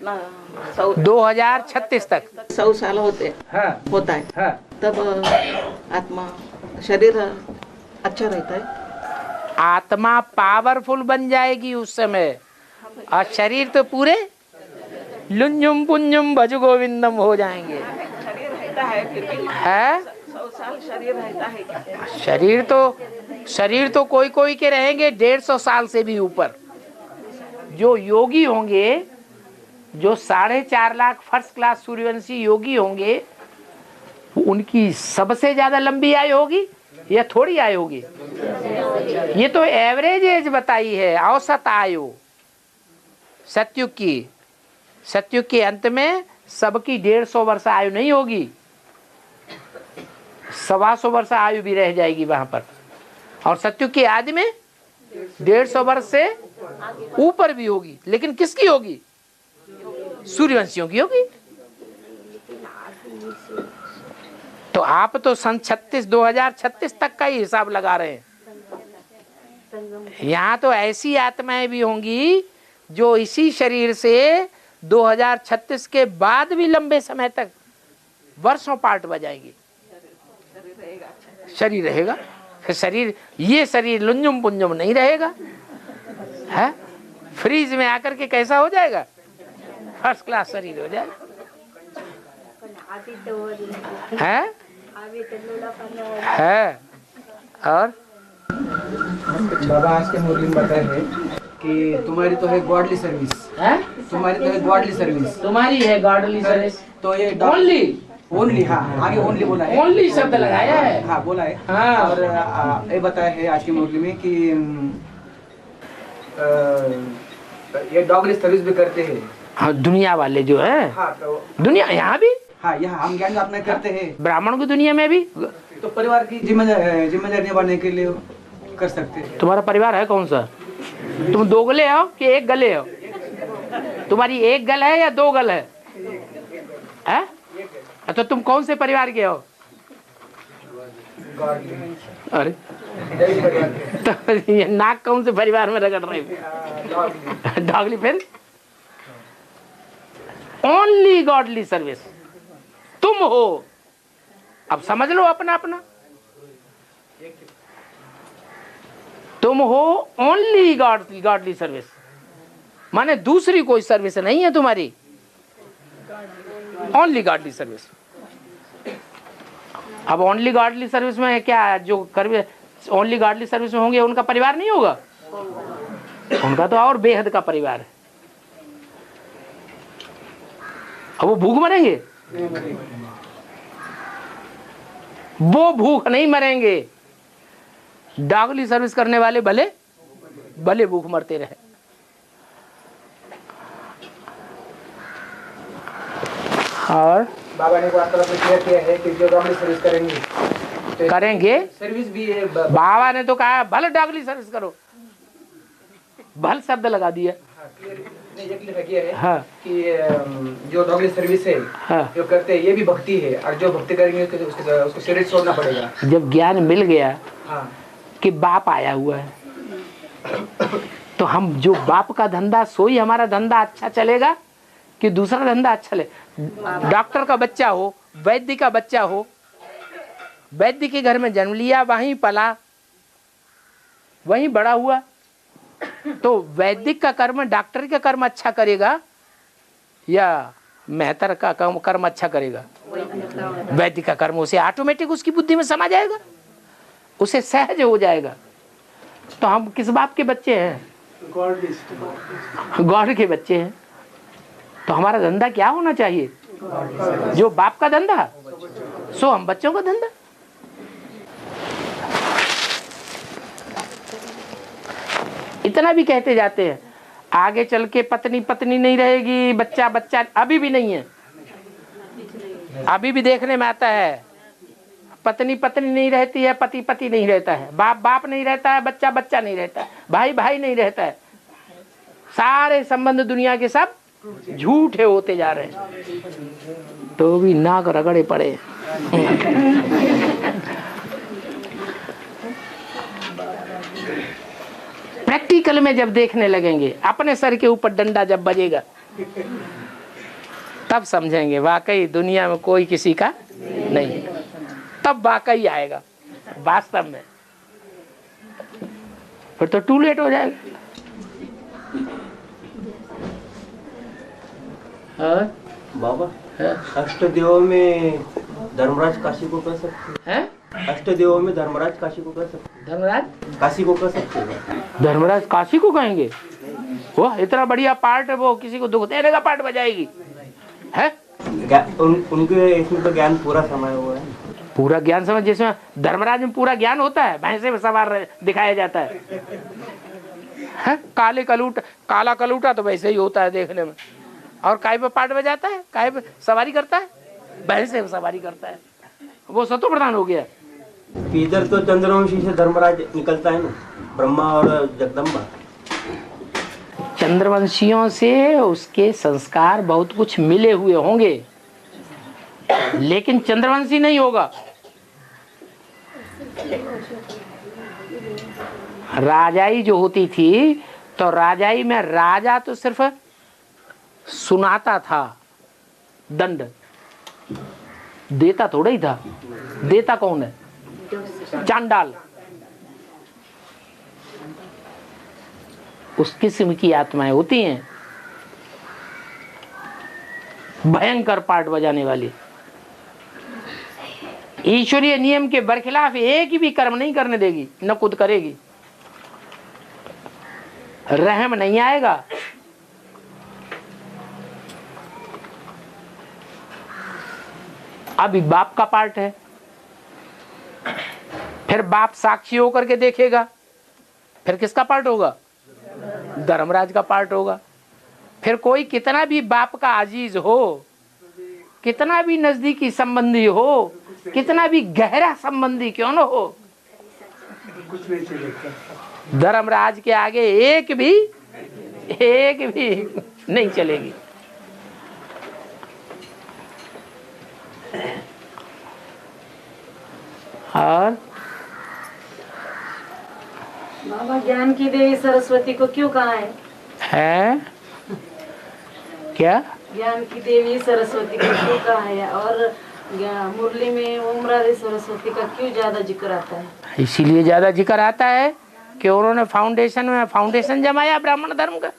2036 तक 100 साल होते होता है तब आत्मा शरीर अच्छा रहता है। आत्मा पावरफुल बन जाएगी उस समय, और शरीर तो पूरे लुंजुम पुंजुम भज गोविंदम हो जाएंगे। शरीर रहता है फिर भी है 100 साल शरीर रहता है क्या? शरीर तो कोई कोई के रहेंगे 150 साल से भी ऊपर। जो योगी होंगे, जो 4.5 लाख फर्स्ट क्लास सूर्यवंशी योगी होंगे, उनकी सबसे ज्यादा लंबी आयु होगी या थोड़ी आयु होगी? ये तो एवरेज एज बताई है, औसत आयु। सतयुग के अंत में सबकी 150 वर्ष आयु नहीं होगी, 125 वर्ष आयु भी रह जाएगी वहां पर। और सतयुग के आदि में 150 वर्ष से ऊपर भी होगी, लेकिन किसकी होगी? सूर्यवंशियों की होगी। तो आप तो सन 2036 तक का ही हिसाब लगा रहे हैं। यहाँ तो ऐसी आत्माएं भी होंगी जो इसी शरीर से 2036 के बाद भी लंबे समय तक वर्षों पार्ट बजाएंगी। शरीर रहेगा, फिर ये शरीर लुंजुम पुंजुम नहीं रहेगा, है? फ्रीज में आकर के कैसा हो जाएगा? फर्स्ट क्लास शरीर हो जाएगा, है? और बाबा आज के मुरली में बताए हैं कि तुम्हारी तो है गॉडली सर्विस, तुम्हारी तो है गॉडली सर्विस, तुम्हारी है गॉडली सर्विस। तो ये ओनली हाँ, आगे ओनली बोला है, ओनली शब्द लगाया है। हाँ बोला है। हाँ। और ये बताया है आज की मुरली में कि ये डॉगली सर्विस भी करते हैं। हाँ, दुनिया वाले जो है। हाँ, तो दुनिया यहाँ भी, हाँ यहाँ हम ज्ञान अपने करते हैं, ब्राह्मण की दुनिया में भी। तो परिवार की जिम्मेदारी निभाने के लिए कर सकते हैं। तुम्हारा परिवार है कौन सा? तुम दो गले हो कि एक गले हो? तुम्हारी एक गल है या दो गल है? तो तुम कौन से परिवार के हो? अरे तो ये नाक कौन से परिवार में रगड़ रहे हो? डॉगली। फिर ओनली गॉडली सर्विस तुम हो। अब समझ लो अपना अपना, तुम हो ओनली गॉडली सर्विस, माने दूसरी कोई सर्विस नहीं है तुम्हारी, ओनली गॉडली सर्विस। अब ओनली गॉडली सर्विस में क्या, जो ओनली गॉडली सर्विस में होंगे उनका परिवार नहीं होगा? उनका तो और बेहद का परिवार है। अब वो भूख मरेंगे? वो भूख नहीं मरेंगे। डॉगली सर्विस करने वाले भले भूख मरते रहे। और बाबा ने वार्तालाप में क्लियर किया है कि जो डॉगली सर्विस करेंगे सर्विस भी है। बाबा ने तो कहा भले डॉगली सर्विस करो, भल शब्द लगा दिया। हाँ, कि जो डॉगली सर्विस है, हाँ, जो करते हैं ये भी भक्ति है, और जो भक्ति करेंगे उसको शरीर छोड़ना पड़ेगा। जब ज्ञान मिल गया, हाँ, कि बाप आया हुआ है, तो हम जो बाप का धंधा, सोई हमारा धंधा अच्छा चलेगा कि दूसरा धंधा अच्छा चले? डॉक्टर का बच्चा हो, वैद्य का बच्चा हो, वैद्य के घर में जन्म लिया, वहीं पला, वहीं बड़ा हुआ, तो वैदिक का कर्म डॉक्टर का कर्म अच्छा करेगा या मेहतर का कर्म अच्छा करेगा? वैदिक का कर्म उसे ऑटोमेटिक उसकी बुद्धि में समा जाएगा, उसे सहज हो जाएगा। तो हम किस बाप के बच्चे हैं? गॉड के बच्चे हैं। तो हमारा धंधा क्या होना चाहिए? जो बाप का धंधा, सो हम बच्चों का धंधा। इतना भी कहते जाते हैं, आगे चल के पत्नी नहीं रहेगी, बच्चा अभी भी नहीं है। अभी भी देखने में आता है, पत्नी नहीं रहती है, पति नहीं रहता है, बाप नहीं रहता है, बच्चा नहीं रहता है, भाई नहीं रहता है। सारे संबंध दुनिया के सब झूठे होते जा रहे हैं, तो भी नाक रगड़े पड़े। प्रैक्टिकल में जब देखने लगेंगे, अपने सर के ऊपर डंडा जब बजेगा, तब समझेंगे वाकई दुनिया में कोई किसी का नहीं, तब वाकई आएगा वास्तव में। फिर तो टू लेट हो जाएगा। हाँ बाबा, अष्टदेवों में धर्मराज काशी को कह सकते हैं? अष्टदेवों में धर्मराज काशी को कह सकते, धर्मराज काशी को कह सकते हैं। धर्मराज काशी को कहेंगे? वो इतना बढ़िया पार्ट है, वो किसी को दुख देने का पार्ट बजाएगी है? उनके इसमें तो ज्ञान पूरा समाया हुआ है। पूरा ज्ञान समझ, जिसमें धर्मराज में पूरा ज्ञान होता है, भैंसे में सवार दिखाया जाता है। काले कलूटा, काला कलूटा तो वैसे ही होता है देखने में, और काय पे पार्ट बजाता है, काय पे सवारी करता है, भैंसे में सवारी करता है, वो सतो प्रधान हो गया। इधर तो चंद्रवंशी से धर्मराज निकलता है ना, ब्रह्मा और जगदम्बा। चंद्रवंशियों से उसके संस्कार बहुत कुछ मिले हुए होंगे, लेकिन चंद्रवंशी नहीं होगा। राजाई जो होती थी, तो राजाई में राजा तो सिर्फ सुनाता था, दंड देता थोड़ा ही था। देता कौन है? चांडाल। उस किस्म की आत्माएं होती हैं, भयंकर पार्ट बजाने वाली। ईश्वरीय नियम के बरखिलाफ एक भी कर्म नहीं करने देगी, न खुद करेगी। रहम नहीं आएगा। अभी बाप का पार्ट है, फिर बाप साक्षी होकर के देखेगा, फिर किसका पार्ट होगा? धर्मराज का पार्ट होगा। फिर कोई कितना भी बाप का अजीज हो, कितना भी नजदीकी संबंधी हो, कितना भी गहरा संबंधी क्यों न हो, धर्मराज के आगे एक भी नहीं चलेगी। और बाबा, ज्ञान की देवी सरस्वती को क्यों कहा है? क्या? ज्ञान की देवी सरस्वती को क्यों कहा है? और मुरली में ओम राधे सरस्वती का क्यों ज्यादा जिक्र आता है? इसीलिए ज्यादा जिक्र आता है कि उन्होंने फाउंडेशन जमाया ब्राह्मण धर्म का।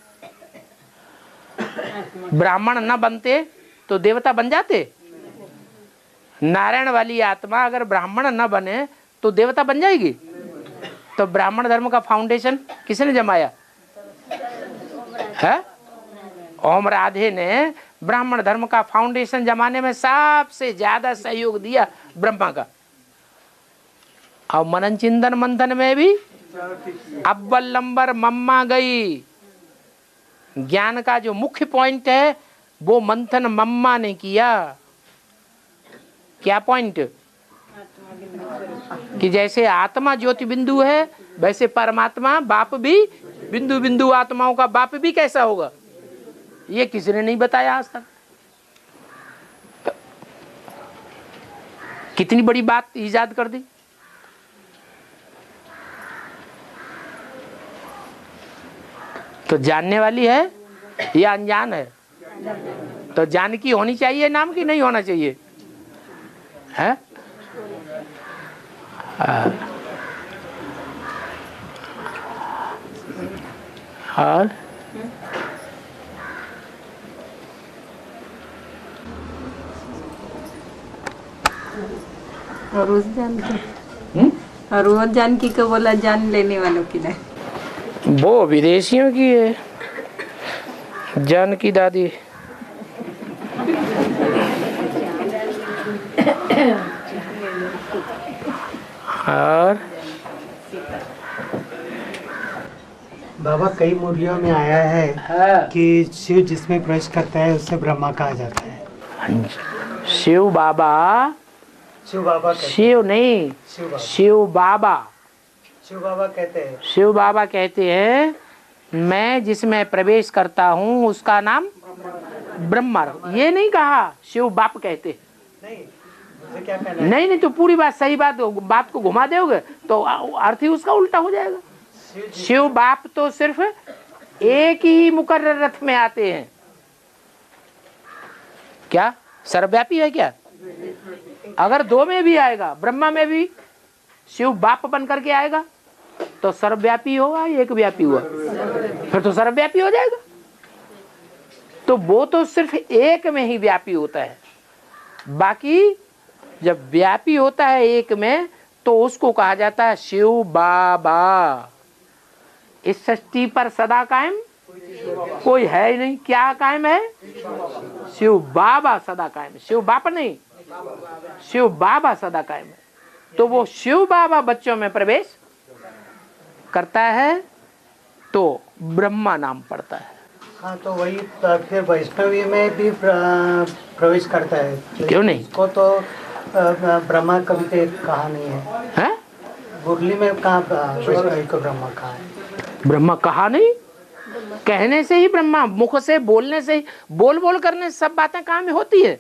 ब्राह्मण न बनते तो देवता बन जाते। नारायण वाली आत्मा अगर ब्राह्मण न बने तो देवता बन जाएगी। तो ब्राह्मण धर्म का फाउंडेशन किसने जमाया है? ओम राधे ने ब्राह्मण धर्म का फाउंडेशन जमाने में सबसे ज्यादा सहयोग दिया ब्रह्मा का। और मनन चिंतन मंथन में भी अव्वल नंबर मम्मा गई। ज्ञान का जो मुख्य पॉइंट है वो मंथन मम्मा ने किया। क्या पॉइंट? कि जैसे आत्मा ज्योति बिंदु है, वैसे परमात्मा बाप भी बिंदु बिंदु आत्माओं का बाप भी कैसा होगा, ये किसी ने नहीं बताया आज तक। कितनी बड़ी बात ईजाद कर दी। तो जानने वाली है या अनजान है? तो जानकी होनी चाहिए नाम की, नहीं होना चाहिए है? और रोज जानकी को बोला जान लेने वालों की नहीं, वो विदेशियों की है जानकी दादी। और बाबा, कई मूर्तियों में आया है कि शिव जिसमें प्रवेश करता है उससे ब्रह्मा कहा जाता है। शिव बाबा, शिव नहीं, शिव बाबा कहते हैं। शिव बाबा कहते हैं मैं जिसमें प्रवेश करता हूँ उसका नाम ब्रह्मा। ये नहीं कहा शिव बाप कहते। क्या कहना है? नहीं तो पूरी बात सही बात को घुमा दोगे तो अर्थ ही उसका उल्टा हो जाएगा। शिव बाप तो सिर्फ एक ही मुकर्रर रथ में आते हैं। क्या सर्वव्यापी है क्या? अगर दो में भी आएगा, ब्रह्मा में भी शिव बाप बन करके आएगा तो सर्वव्यापी होगा, एक व्यापी हुआ, फिर तो सर्वव्यापी हो जाएगा। तो वो तो सिर्फ एक में ही व्यापी होता है, बाकी जब व्यापी होता है एक में तो उसको कहा जाता है शिव बाबा। इस सृष्टि पर सदा कायम कोई है ही नहीं। क्या कायम है? शिव बाबा सदा कायम। शिव बाप नहीं, शिव बाबा सदा कायम है। तो वो शिव बाबा बच्चों में प्रवेश करता है तो ब्रह्मा नाम पड़ता है। हाँ, तो वही फिर वैष्णवी में भी प्रवेश करता है। क्यों नहीं? इसको तो ब्रह्मा कभी तो कहा नहीं है। मुरली में कहा वैष्णवी को ब्रह्मा कहा है? ब्रह्मा कहा नहीं, कहने से ही ब्रह्मा, मुख से बोलने से ही, बोल बोल करने से सब बातें काम में होती है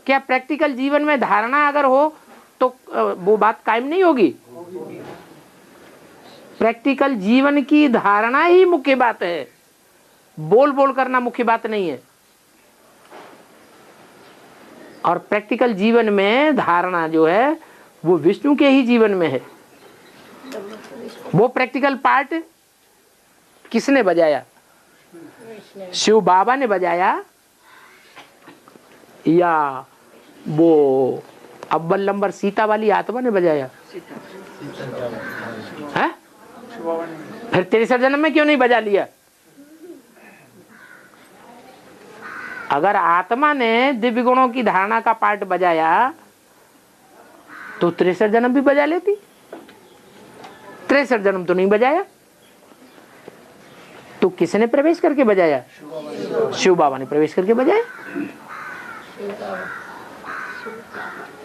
क्या? प्रैक्टिकल जीवन में धारणा अगर हो तो वो बात कायम नहीं होगी। प्रैक्टिकल जीवन की धारणा ही मुख्य बात है, बोल बोल करना मुख्य बात नहीं है। और प्रैक्टिकल जीवन में धारणा जो है वो विष्णु के ही जीवन में है। वो प्रैक्टिकल पार्ट किसने बजाया? शिव बाबा ने बजाया या वो अव्वल नंबर सीता वाली आत्मा ने बजाया? है? फिर 63 जन्म में क्यों नहीं बजा लिया? अगर आत्मा ने दिव्य गुणों की धारणा का पार्ट बजाया तो 63 जन्म भी बजा लेती। 63 जन्म तो नहीं बजाया, तो किसने प्रवेश करके बजाया? शिव बाबा ने प्रवेश करके बजाया।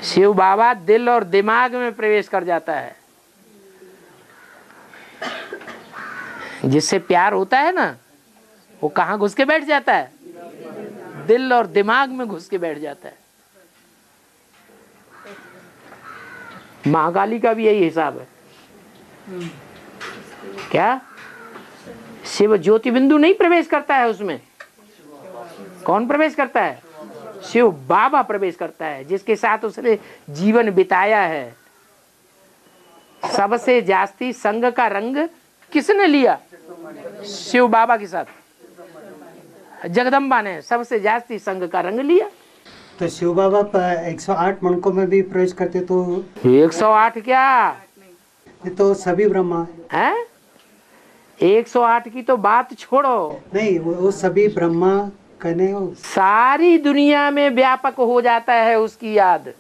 शिव बाबा दिल और दिमाग में प्रवेश कर जाता है। जिससे प्यार होता है ना, वो कहाँ घुस के बैठ जाता है? दिल और दिमाग में घुस के बैठ जाता है। महाकाली का भी यही हिसाब है। क्या? शिव ज्योति बिंदु नहीं प्रवेश करता है उसमें। कौन प्रवेश करता है? शिव बाबा प्रवेश करता है, जिसके साथ उसने जीवन बिताया है। सबसे जास्ती संग का रंग किसने लिया? शिव बाबा के साथ जगदम्बा ने सबसे जास्ती संग का रंग लिया। तो शिव बाबा 108 मनकों में भी प्रवेश करते तो 108 क्या? ये तो सभी ब्रह्मा है। 108 की तो बात छोड़ो, नहीं, वो सभी ब्रह्मा कहने हो। सारी दुनिया में व्यापक हो जाता है उसकी याद।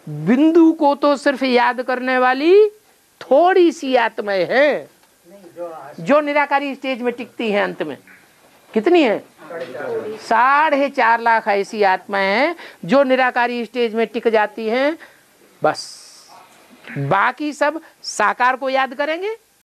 बिंदु को तो सिर्फ याद करने वाली थोड़ी सी आत्माएं हैं जो निराकारी स्टेज में टिकती हैं। अंत में कितनी है? 4.5 लाख ऐसी आत्माएं हैं जो निराकारी स्टेज में टिक जाती हैं। बस बाकी सब साकार को याद करेंगे,